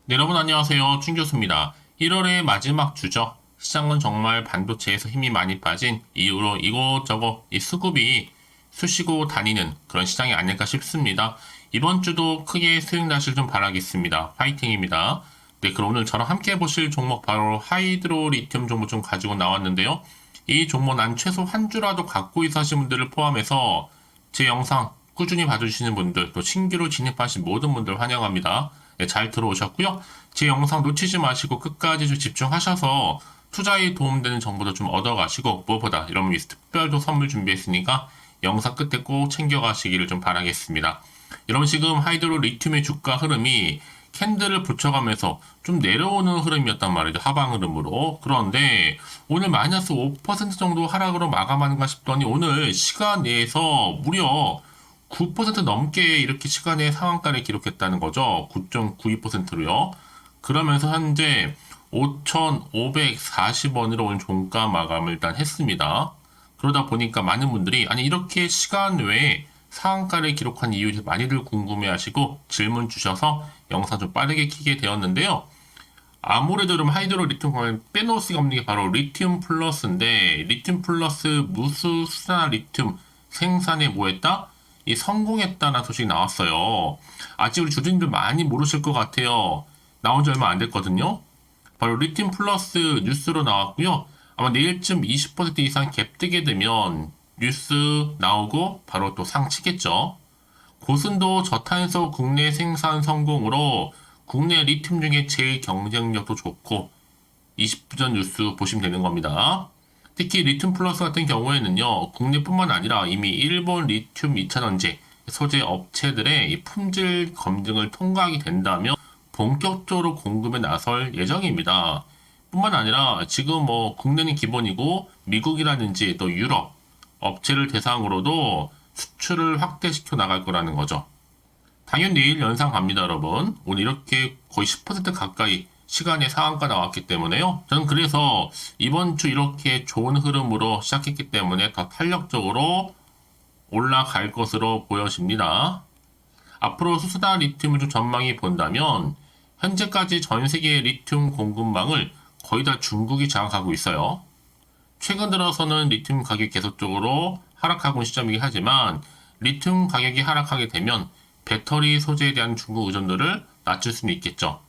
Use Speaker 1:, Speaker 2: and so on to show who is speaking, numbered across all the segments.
Speaker 1: 네, 여러분 안녕하세요. 춘 교수입니다. 1월의 마지막 주죠. 시장은 정말 반도체에서 힘이 많이 빠진 이후로 이곳저곳 이 수급이 쑤시고 다니는 그런 시장이 아닐까 싶습니다. 이번 주도 크게 수익 나실 좀 바라겠습니다. 파이팅입니다. 네, 그럼 오늘 저랑 함께 보실 종목 바로 하이드로 리튬 종목 좀 가지고 나왔는데요. 이 종목 난 최소 한 주라도 갖고 있어 하신 분들을 포함해서 제 영상 꾸준히 봐주시는 분들, 또 신규로 진입하신 모든 분들 환영합니다. 네, 잘 들어오셨고요. 제 영상 놓치지 마시고 끝까지 좀 집중하셔서 투자에 도움되는 정보도 좀 얻어가시고, 무엇보다 여러분 위해서 특별도 선물 준비했으니까 영상 끝에 꼭 챙겨가시기를 좀 바라겠습니다. 여러분 지금 하이드로 리튬의 주가 흐름이 캔들을 붙여가면서 좀 내려오는 흐름이었단 말이죠. 하방 흐름으로. 그런데 오늘 마이너스 5% 정도 하락으로 마감하는가 싶더니 오늘 시간 내에서 무려 9% 넘게 이렇게 시간의 상한가를 기록했다는 거죠. 9.92%로요. 그러면서 현재 5,540원으로 오늘 종가 마감을 일단 했습니다. 그러다 보니까 많은 분들이 아니 이렇게 시간 외에 상한가를 기록한 이유를 많이들 궁금해하시고 질문 주셔서 영상 좀 빠르게 키게 되었는데요. 아무래도 좀 하이드로 리튬 공을 빼놓을 수가 없는 게 바로 리튬 플러스인데 리튬 플러스 무수 수산화 리튬 생산에 뭐 했다? 이 성공했다는 소식이 나왔어요. 아직 우리 주주님들 많이 모르실 것 같아요. 나온 지 얼마 안 됐거든요. 바로 리튬 플러스 뉴스로 나왔고요. 아마 내일쯤 20% 이상 갭 뜨게 되면 뉴스 나오고 바로 또 상치겠죠. 고순도 저탄소 국내 생산 성공으로 국내 리튬 중에 제일 경쟁력도 좋고 20전 뉴스 보시면 되는 겁니다. 특히 리튬 플러스 같은 경우에는요, 국내뿐만 아니라 이미 일본 리튬 2차전지 소재 업체들의 이 품질 검증을 통과하게 된다면 본격적으로 공급에 나설 예정입니다. 뿐만 아니라 지금 뭐 국내는 기본이고 미국이라든지 또 유럽 업체를 대상으로도 수출을 확대시켜 나갈 거라는 거죠. 당연 내일 연상 갑니다, 여러분. 오늘 이렇게 거의 10% 가까이 시간의 상한가 나왔기 때문에요. 저는 그래서 이번 주 이렇게 좋은 흐름으로 시작했기 때문에 더 탄력적으로 올라갈 것으로 보여집니다. 앞으로 수소다 리튬을 좀 전망해 본다면 현재까지 전 세계 리튬 공급망을 거의 다 중국이 장악하고 있어요. 최근 들어서는 리튬 가격이 계속적으로 하락하고 있는 시점이긴 하지만 리튬 가격이 하락하게 되면 배터리 소재에 대한 중국 의존도를 낮출 수는 있겠죠.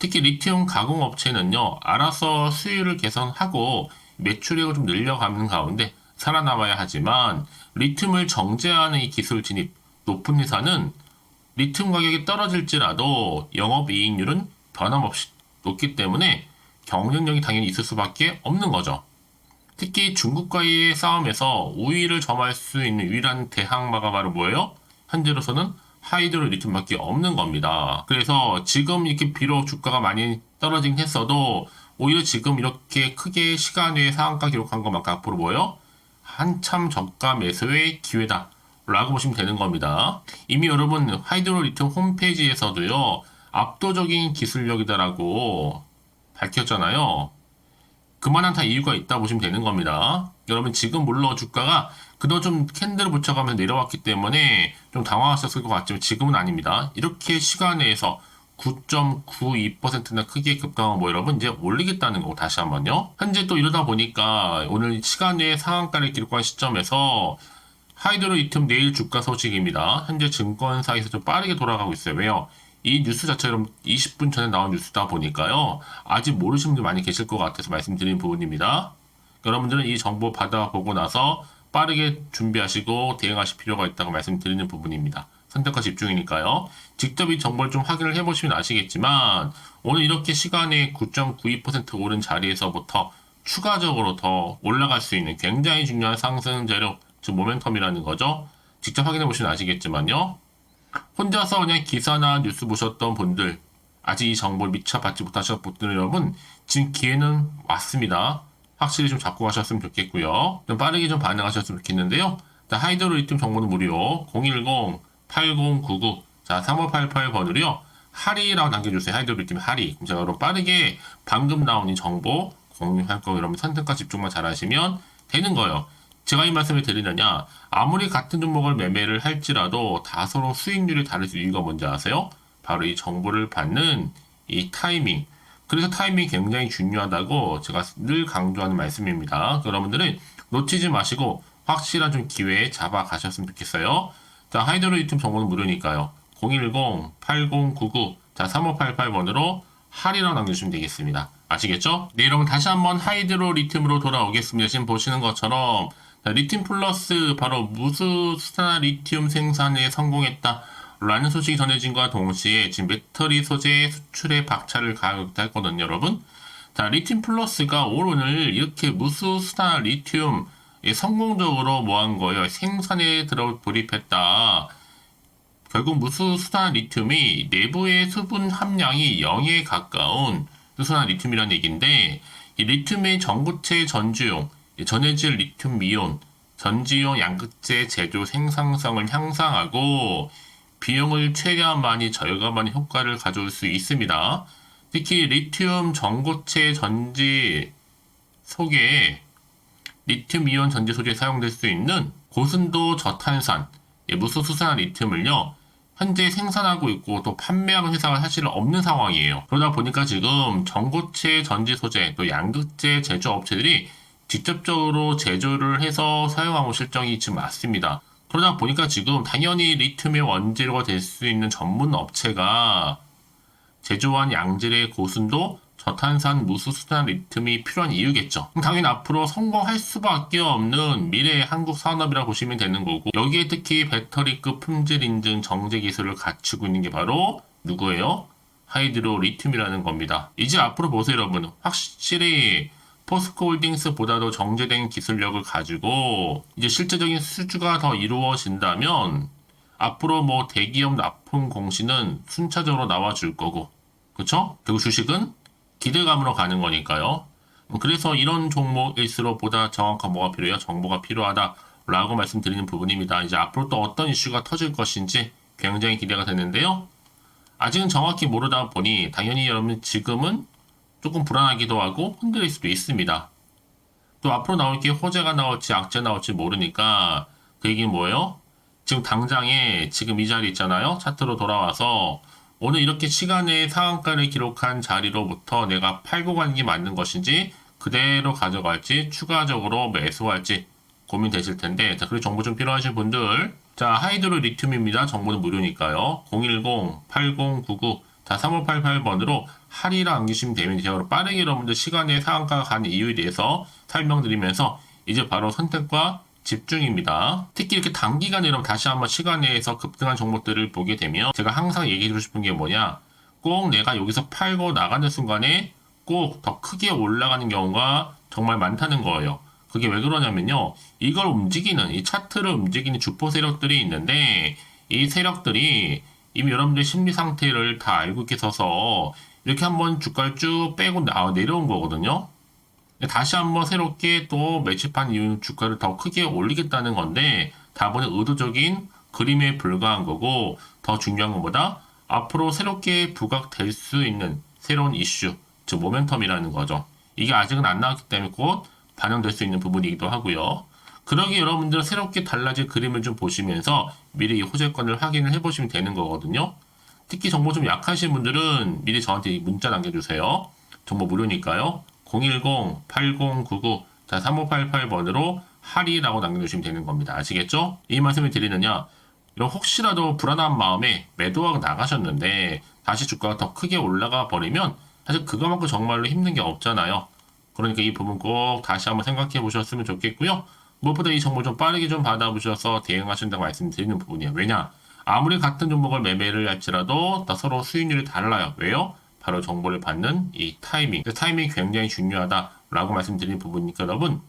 Speaker 1: 특히 리튬 가공 업체는요, 알아서 수율을 개선하고 매출액을 좀 늘려가는 가운데 살아남아야 하지만 리튬을 정제하는 이 기술 진입 높은 회사는 리튬 가격이 떨어질지라도 영업이익률은 변함없이 높기 때문에 경쟁력이 당연히 있을 수밖에 없는 거죠. 특히 중국과의 싸움에서 우위를 점할 수 있는 유일한 대항마가 바로 뭐예요? 현재로서는 하이드로 리튬밖에 없는 겁니다. 그래서 지금 이렇게 비록 주가가 많이 떨어지긴 했어도 오히려 지금 이렇게 크게 시간 외에 상한가 기록한 것만큼 앞으로 뭐예요? 한참 저가 매수의 기회다 라고 보시면 되는 겁니다. 이미 여러분 하이드로 리튬 홈페이지에서도요, 압도적인 기술력이다라고 밝혔잖아요. 그만한 다 이유가 있다 보시면 되는 겁니다. 여러분 지금 물론 주가가 그동안 좀 캔들을 붙여가면서 내려왔기 때문에 좀 당황하셨을 것 같지만 지금은 아닙니다. 이렇게 시간 내에서 9.92%나 크게 급등한 뭐 여러분 이제 올리겠다는 거고 다시 한번요. 현재 또 이러다 보니까 오늘 시간 내에 상한가를 기록한 시점에서 하이드로 리튬 내일 주가 소식입니다. 현재 증권사에서 좀 빠르게 돌아가고 있어요. 왜요? 이 뉴스 자체가 20분 전에 나온 뉴스다 보니까요. 아직 모르시는 분들 많이 계실 것 같아서 말씀드리는 부분입니다. 여러분들은 이 정보 받아보고 나서 빠르게 준비하시고 대응하실 필요가 있다고 말씀드리는 부분입니다. 선택과 집중이니까요. 직접 이 정보를 좀 확인을 해보시면 아시겠지만 오늘 이렇게 시간에 9.92% 오른 자리에서부터 추가적으로 더 올라갈 수 있는 굉장히 중요한 상승 재료, 즉 모멘텀이라는 거죠. 직접 확인해 보시면 아시겠지만요. 혼자서 그냥 기사나 뉴스 보셨던 분들, 아직 이 정보를 미처 받지 못하셨던 분들 여러분, 지금 기회는 왔습니다. 확실히 좀 잡고 가셨으면 좋겠고요. 좀 빠르게 좀 반응하셨으면 좋겠는데요. 하이드로 리튬 정보는 무료 010-8099 자 3588번으로요. 하리라고 남겨주세요. 하이드로 리튬 하리. 그럼 제가 여러분 빠르게 방금 나온 이 정보 공유할 거 여러분 선택과 집중만 잘 하시면 되는 거예요. 제가 이 말씀을 드리느냐, 아무리 같은 종목을 매매를 할지라도 다소로 수익률이 다를 수 이유가 뭔지 아세요? 바로 이 정보를 받는 이 타이밍. 그래서 타이밍이 굉장히 중요하다고 제가 늘 강조하는 말씀입니다. 여러분들은 놓치지 마시고 확실한 좀 기회에 잡아가셨으면 좋겠어요. 자, 하이드로 리튬 정보는 무료니까요. 010-8099 자, 3588번으로 할인을 남겨주시면 되겠습니다. 아시겠죠? 네, 여러분 다시 한번 하이드로 리튬으로 돌아오겠습니다. 지금 보시는 것처럼 자, 리튬 플러스 바로 무수 수산화 리튬 생산에 성공했다 라는 소식이 전해진과 동시에 지금 배터리 소재 수출에 박차를 가하고 했거든요, 여러분. 자, 리튬 플러스가 오늘 이렇게 무수 수산화 리튬 성공적으로 뭐 한 거예요? 생산에 돌입했다. 결국 무수 수산화 리튬이 내부의 수분 함량이 0에 가까운 수산화 리튬이라는 얘기인데, 이 리튬의 전구체 전주용, 전해질 리튬 이온, 전지용 양극재 제조 생산성을 향상하고 비용을 최대한 많이 절감하는 효과를 가져올 수 있습니다. 특히 리튬 전고체 전지 속에 리튬 이온 전지 소재에 사용될 수 있는 고순도 저탄산 무수 수산화 리튬을요 현재 생산하고 있고 또 판매하는 회사가 사실 없는 상황이에요. 그러다 보니까 지금 전고체 전지 소재 또 양극재 제조업체들이 직접적으로 제조를 해서 사용하고 실정이 지금 많습니다. 그러다 보니까 지금 당연히 리튬의 원재료가 될 수 있는 전문 업체가 제조한 양질의 고순도 저탄산 무수 수산 리튬이 필요한 이유겠죠. 당연히 앞으로 성공할 수밖에 없는 미래의 한국 산업이라고 보시면 되는 거고, 여기에 특히 배터리급 품질 인증 정제 기술을 갖추고 있는 게 바로 누구예요? 하이드로 리튬이라는 겁니다. 이제 앞으로 보세요, 여러분. 확실히 포스코홀딩스보다도 정제된 기술력을 가지고 이제 실제적인 수주가 더 이루어진다면 앞으로 뭐 대기업 납품 공시는 순차적으로 나와줄 거고, 그쵸? 그리고 주식은 기대감으로 가는 거니까요. 그래서 이런 종목일수록 보다 정확한 뭐가 필요해요? 정보가 필요하다라고 말씀드리는 부분입니다. 이제 앞으로 또 어떤 이슈가 터질 것인지 굉장히 기대가 되는데요. 아직은 정확히 모르다 보니 당연히 여러분 지금은 조금 불안하기도 하고 흔들릴 수도 있습니다. 또 앞으로 나올 게 호재가 나올지 악재 나올지 모르니까 그 얘기는 뭐예요? 지금 당장에 지금 이 자리 있잖아요. 차트로 돌아와서 오늘 이렇게 시간의 상한가를 기록한 자리로부터 내가 팔고 가는 게 맞는 것인지 그대로 가져갈지 추가적으로 매수할지 고민되실 텐데, 자, 그리고 정보 좀 필요하신 분들, 자, 하이드로 리튬입니다. 정보는 무료니까요. 010-8099 자, 3588번으로 할인을 남기시면 되면 빠르게 여러분들 시간의 상한가가 가는 이유에 대해서 설명드리면서 이제 바로 선택과 집중입니다. 특히 이렇게 단기간에 여러분 다시 한번 시간에서 급등한 종목들을 보게 되면 제가 항상 얘기해주고 싶은 게 뭐냐, 꼭 내가 여기서 팔고 나가는 순간에 꼭 더 크게 올라가는 경우가 정말 많다는 거예요. 그게 왜 그러냐면요, 이걸 움직이는 이 차트를 움직이는 주포 세력들이 있는데 이 세력들이 이미 여러분들 심리 상태를 다 알고 계셔서 이렇게 한번 주가를 쭉 빼고 내려온 거거든요. 다시 한번 새롭게 또 매집한 이유는 주가를 더 크게 올리겠다는 건데 다분히 의도적인 그림에 불과한 거고, 더 중요한 것보다 앞으로 새롭게 부각될 수 있는 새로운 이슈, 즉 모멘텀이라는 거죠. 이게 아직은 안 나왔기 때문에 곧 반영될 수 있는 부분이기도 하고요. 그러기 여러분들 새롭게 달라질 그림을 좀 보시면서 미리 이 호재권을 확인을 해보시면 되는 거거든요. 특히 정보 좀 약하신 분들은 미리 저한테 문자 남겨주세요. 정보 무료니까요. 010-8099 자, 3588번으로 할인이라고 남겨주시면 되는 겁니다. 아시겠죠? 이 말씀을 드리느냐, 이런 혹시라도 불안한 마음에 매도하고 나가셨는데 다시 주가가 더 크게 올라가 버리면 사실 그거만큼 정말로 힘든 게 없잖아요. 그러니까 이 부분 꼭 다시 한번 생각해 보셨으면 좋겠고요. 무엇보다 이 정보 좀 빠르게 좀 받아보셔서 대응하신다고 말씀드리는 부분이에요. 왜냐? 아무리 같은 종목을 매매를 할지라도 다 서로 수익률이 달라요. 왜요? 바로 정보를 받는 이 타이밍. 타이밍이 굉장히 중요하다라고 말씀드리는 부분이니까 여러분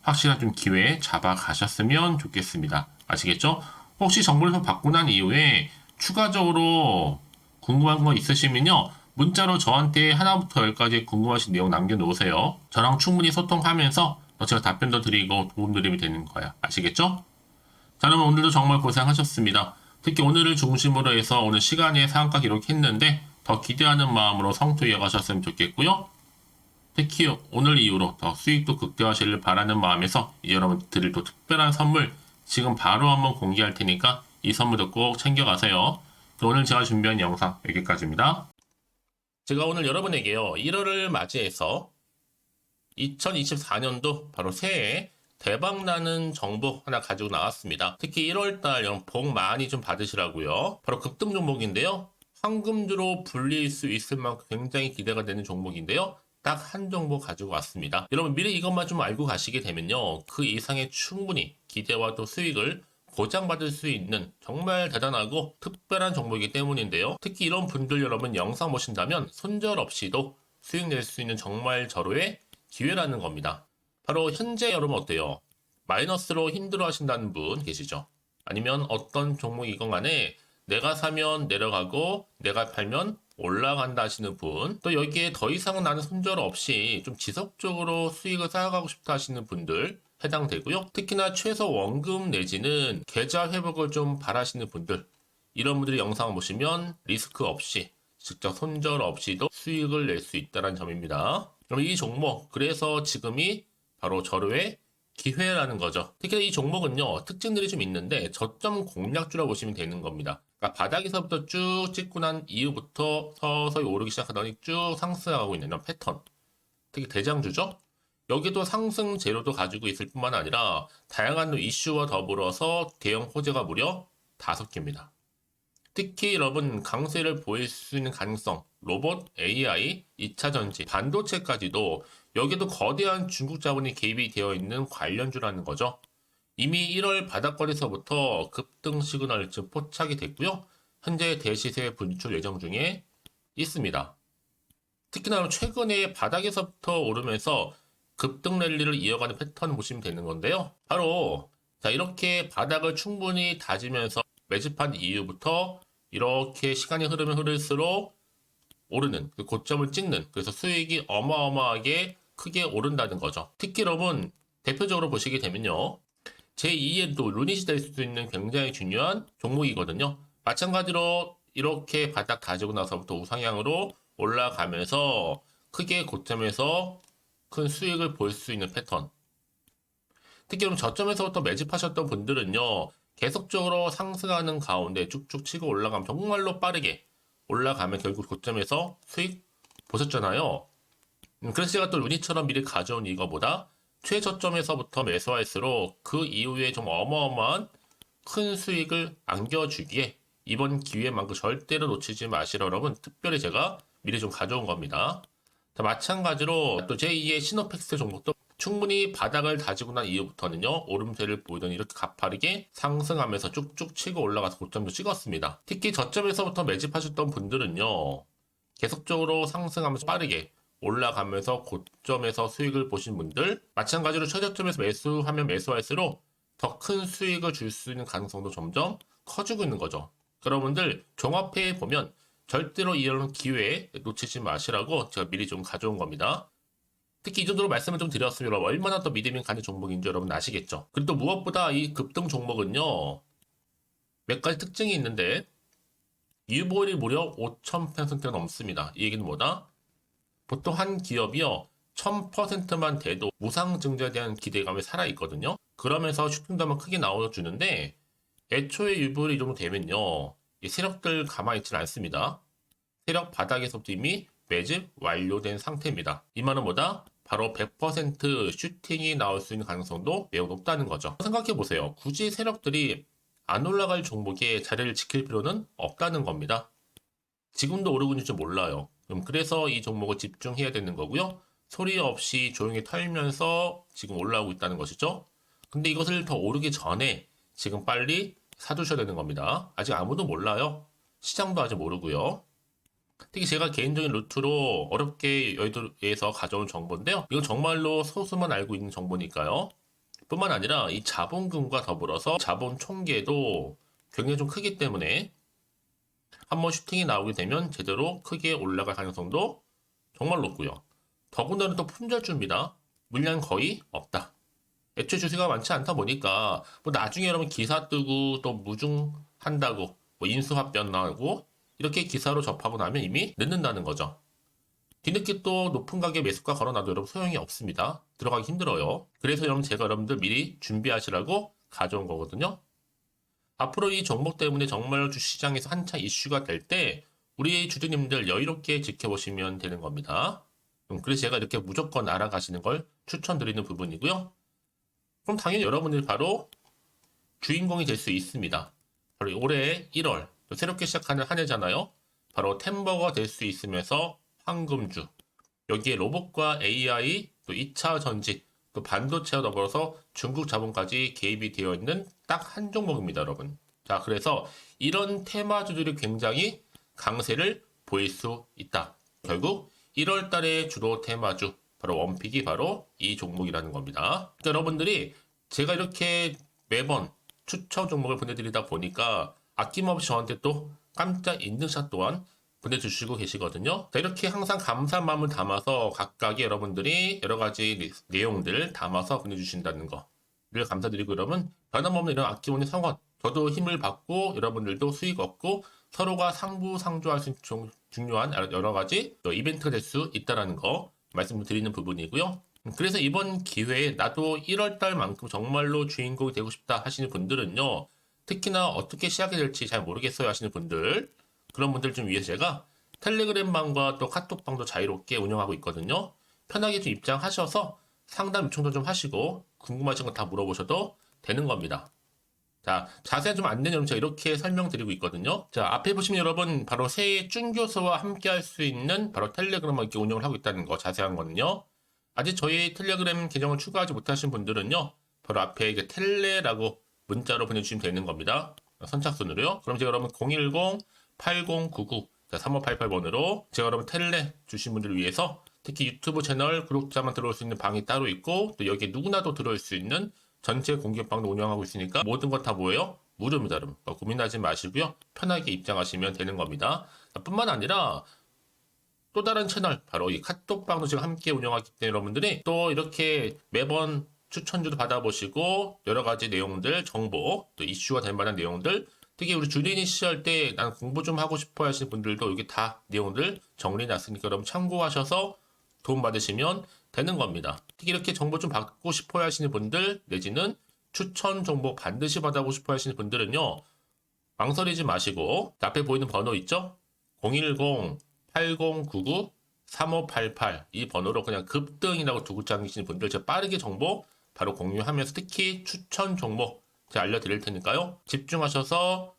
Speaker 1: 확실한 좀 기회에 잡아가셨으면 좋겠습니다. 아시겠죠? 혹시 정보를 좀 받고 난 이후에 추가적으로 궁금한 거 있으시면요, 문자로 저한테 하나부터 열까지 궁금하신 내용 남겨놓으세요. 저랑 충분히 소통하면서 제가 답변도 드리고 도움드리면 되는 거야. 아시겠죠? 자, 그러면 오늘도 정말 고생하셨습니다. 특히 오늘을 중심으로 해서 오늘 시간에 상한가 기록했는데 더 기대하는 마음으로 성투 이어가셨으면 좋겠고요. 특히 오늘 이후로 더 수익도 극대화하시길 바라는 마음에서 여러분 드릴 또 특별한 선물 지금 바로 한번 공개할 테니까 이 선물도 꼭 챙겨가세요. 오늘 제가 준비한 영상 여기까지입니다. 제가 오늘 여러분에게요, 1월을 맞이해서 2024년도 바로 새해 대박나는 정보 하나 가지고 나왔습니다. 특히 1월달 여러분 복 많이 좀 받으시라고요. 바로 급등 종목인데요. 황금주로 불릴 수 있을 만큼 굉장히 기대가 되는 종목인데요. 딱 한 종목 가지고 왔습니다. 여러분 미리 이것만 좀 알고 가시게 되면요, 그 이상의 충분히 기대와 또 수익을 보장받을 수 있는 정말 대단하고 특별한 종목이기 때문인데요. 특히 이런 분들 여러분 영상 보신다면 손절없이도 수익 낼 수 있는 정말 절호의 기회라는 겁니다. 바로 현재 여러분 어때요? 마이너스로 힘들어 하신다는 분 계시죠? 아니면 어떤 종목이건 간에 내가 사면 내려가고 내가 팔면 올라간다 하시는 분, 또 여기에 더 이상은 나는 손절 없이 좀 지속적으로 수익을 쌓아가고 싶다 하시는 분들 해당되고요. 특히나 최소 원금 내지는 계좌 회복을 좀 바라시는 분들, 이런 분들이 영상을 보시면 리스크 없이 직접 손절 없이도 수익을 낼 수 있다는 점입니다. 그럼 이 종목, 그래서 지금이 바로 절호의 기회라는 거죠. 특히 이 종목은요, 특징들이 좀 있는데 저점 공략주라 보시면 되는 겁니다. 그러니까 바닥에서부터 쭉 찍고 난 이후부터 서서히 오르기 시작하더니 쭉 상승하고 있는 이런 패턴. 특히 대장주죠. 여기도 상승 재료도 가지고 있을 뿐만 아니라 다양한 이슈와 더불어서 대형 호재가 무려 5개입니다. 특히 여러분 강세를 보일 수 있는 가능성, 로봇, AI, 2차 전지, 반도체까지도 여기도 거대한 중국 자본이 개입이 되어 있는 관련주라는 거죠. 이미 1월 바닥거리서부터 급등 시그널 즉 포착이 됐고요. 현재 대시세 분출 예정 중에 있습니다. 특히나 최근에 바닥에서부터 오르면서 급등 랠리를 이어가는 패턴을 보시면 되는 건데요. 바로 자 이렇게 바닥을 충분히 다지면서 매집한 이후부터 이렇게 시간이 흐르면 흐를수록 오르는 그 고점을 찍는, 그래서 수익이 어마어마하게 크게 오른다는 거죠. 특히 여러분 대표적으로 보시게 되면요, 제2의 또 루닛이 될 수도 있는 굉장히 중요한 종목이거든요. 마찬가지로 이렇게 바닥 다지고 나서부터 우상향으로 올라가면서 크게 고점에서 큰 수익을 볼 수 있는 패턴. 특히 그럼 저점에서부터 매집하셨던 분들은요, 계속적으로 상승하는 가운데 쭉쭉 치고 올라가면 정말로 빠르게 올라가면 결국 고점에서 수익 보셨잖아요. 그래서 제가 또 루니처럼 미리 가져온 이거보다 최저점에서부터 매수할수록 그 이후에 좀 어마어마한 큰 수익을 안겨주기에 이번 기회만큼 절대로 놓치지 마시라 여러분 특별히 제가 미리 좀 가져온 겁니다. 자, 마찬가지로 또 제2의 시노팩스 종목도 충분히 바닥을 다지고 난 이후부터는요, 오름세를 보이더니 이렇게 가파르게 상승하면서 쭉쭉 치고 올라가서 고점도 찍었습니다. 특히 저점에서부터 매집하셨던 분들은요, 계속적으로 상승하면서 빠르게 올라가면서 고점에서 수익을 보신 분들, 마찬가지로 최저점에서 매수하면 매수할수록 더 큰 수익을 줄 수 있는 가능성도 점점 커지고 있는 거죠. 여러분들 종합해 보면 절대로 이런 기회에 놓치지 마시라고 제가 미리 좀 가져온 겁니다. 특히 이 정도로 말씀을 좀 드렸으면 여러분 얼마나 더 믿음이 가는 종목인지 여러분 아시겠죠? 그리고 또 무엇보다 이 급등 종목은요, 몇 가지 특징이 있는데 유보율이 무려 5,000%가 넘습니다. 이 얘기는 뭐다? 보통 한 기업이요 1000%만 돼도 무상증자에 대한 기대감이 살아있거든요. 그러면서 슈팅도 한번 크게 나와주는데 애초에 유보율이 이 정도 되면요, 이 세력들 가만히 있지 않습니다. 세력 바닥에서부터 이미 매집 완료된 상태입니다. 이 말은 뭐다? 바로 100% 슈팅이 나올 수 있는 가능성도 매우 높다는 거죠. 생각해보세요. 굳이 세력들이 안 올라갈 종목에 자리를 지킬 필요는 없다는 겁니다. 지금도 오르고 있는지 몰라요. 그래서 이 종목을 집중해야 되는 거고요. 소리 없이 조용히 털면서 지금 올라오고 있다는 것이죠. 근데 이것을 더 오르기 전에 지금 빨리 사두셔야 되는 겁니다. 아직 아무도 몰라요. 시장도 아직 모르고요. 특히 제가 개인적인 루트로 어렵게 여의도에서 가져온 정보인데요. 이건 정말로 소수만 알고 있는 정보니까요. 뿐만 아니라 이 자본금과 더불어서 자본 총계도 굉장히 좀 크기 때문에 한번 슈팅이 나오게 되면 제대로 크게 올라갈 가능성도 정말 높고요. 더군다나 또 품절주입니다. 물량 거의 없다. 애초에 주식가 많지 않다 보니까 뭐 나중에 여러분 기사 뜨고 또 무중한다고 뭐 인수합병 나오고 이렇게 기사로 접하고 나면 이미 늦는다는 거죠. 뒤늦게 또 높은 가격에 매수가 걸어놔도 여러분 소용이 없습니다. 들어가기 힘들어요. 그래서 여러분 제가 여러분들 미리 준비하시라고 가져온 거거든요. 앞으로 이 종목 때문에 정말 주시장에서 한차 이슈가 될 때 우리 주주님들 여유롭게 지켜보시면 되는 겁니다. 그래서 제가 이렇게 무조건 알아가시는 걸 추천드리는 부분이고요. 그럼 당연히 여러분들이 바로 주인공이 될 수 있습니다. 바로 올해 1월 새롭게 시작하는 한 해잖아요. 바로 템버가 될 수 있으면서 황금주, 여기에 로봇과 AI, 또 2차 전지, 또 반도체와 더불어서 중국 자본까지 개입이 되어 있는 딱 한 종목입니다, 여러분. 자, 그래서 이런 테마주들이 굉장히 강세를 보일 수 있다. 결국 1월 달에 주로 테마주, 바로 원픽이 바로 이 종목이라는 겁니다. 그러니까 여러분들이 제가 이렇게 매번 추천 종목을 보내드리다 보니까 아낌없이 저한테 또 깜짝 인증샷 또한 보내주시고 계시거든요. 자, 이렇게 항상 감사한 마음을 담아서 각각의 여러분들이 여러 가지 내용들 담아서 보내주신다는 거를 감사드리고, 여러분 변함없는 이런 아낌없는 성원, 저도 힘을 받고 여러분들도 수익 얻고 서로가 상부상조할 수 있는 중요한 여러 가지 이벤트가 될 수 있다는 거 말씀드리는 부분이고요. 그래서 이번 기회에 나도 1월달만큼 정말로 주인공이 되고 싶다 하시는 분들은요, 특히나 어떻게 시작이 될지 잘 모르겠어요 하시는 분들, 그런 분들 좀 위해서 제가 텔레그램방과 또 카톡방도 자유롭게 운영하고 있거든요. 편하게 좀 입장하셔서 상담 요청도 좀 하시고 궁금하신 거 다 물어보셔도 되는 겁니다. 자, 자세한 좀 안내는 제가 이렇게 설명드리고 있거든요. 자, 앞에 보시면 여러분 바로 새해 쭌교수와 함께 할 수 있는 바로 텔레그램을 이렇게 운영을 하고 있다는 거, 자세한 거는요. 아직 저희 텔레그램 계정을 추가하지 못하신 분들은요, 바로 앞에 이제 텔레라고 문자로 보내주시면 되는 겁니다. 선착순으로요. 그럼 제가 여러분 010-8099-3588번으로 제가 여러분 텔레 주신 분들을 위해서 특히 유튜브 채널 구독자만 들어올 수 있는 방이 따로 있고, 또 여기에 누구나도 들어올 수 있는 전체 공개방도 운영하고 있으니까 모든 것 다 뭐예요? 무료입니다, 여러분. 고민하지 마시고요. 편하게 입장하시면 되는 겁니다. 뿐만 아니라 또 다른 채널, 바로 이 카톡방도 지금 함께 운영하기 때문에 여러분들이 또 이렇게 매번 추천주도 받아보시고 여러 가지 내용들, 정보, 또 이슈가 될 만한 내용들, 특히 우리 주린이 시절 때 난 공부 좀 하고 싶어 하시는 분들도 여기 다 내용들 정리해놨으니까 여러분 참고하셔서 도움 받으시면 되는 겁니다. 특히 이렇게 정보 좀 받고 싶어 하시는 분들, 내지는 추천 정보 반드시 받아보고 싶어 하시는 분들은요, 망설이지 마시고 앞에 보이는 번호 있죠? 010-8099-3588 이 번호로 그냥 급등이라고 두 글자 남기시는 분들 제가 빠르게 정보 바로 공유하면서 특히 추천 종목 제가 알려드릴 테니까요. 집중하셔서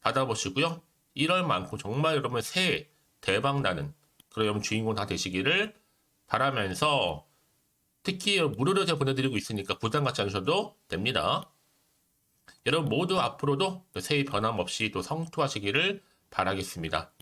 Speaker 1: 받아보시고요. 1월만큼 정말 여러분 새해 대박 나는 그런 여러분 주인공 다 되시기를 바라면서, 특히 무료로 제가 보내드리고 있으니까 부담 갖지 않으셔도 됩니다. 여러분 모두 앞으로도 새해 변함없이 또 성투하시기를 바라겠습니다.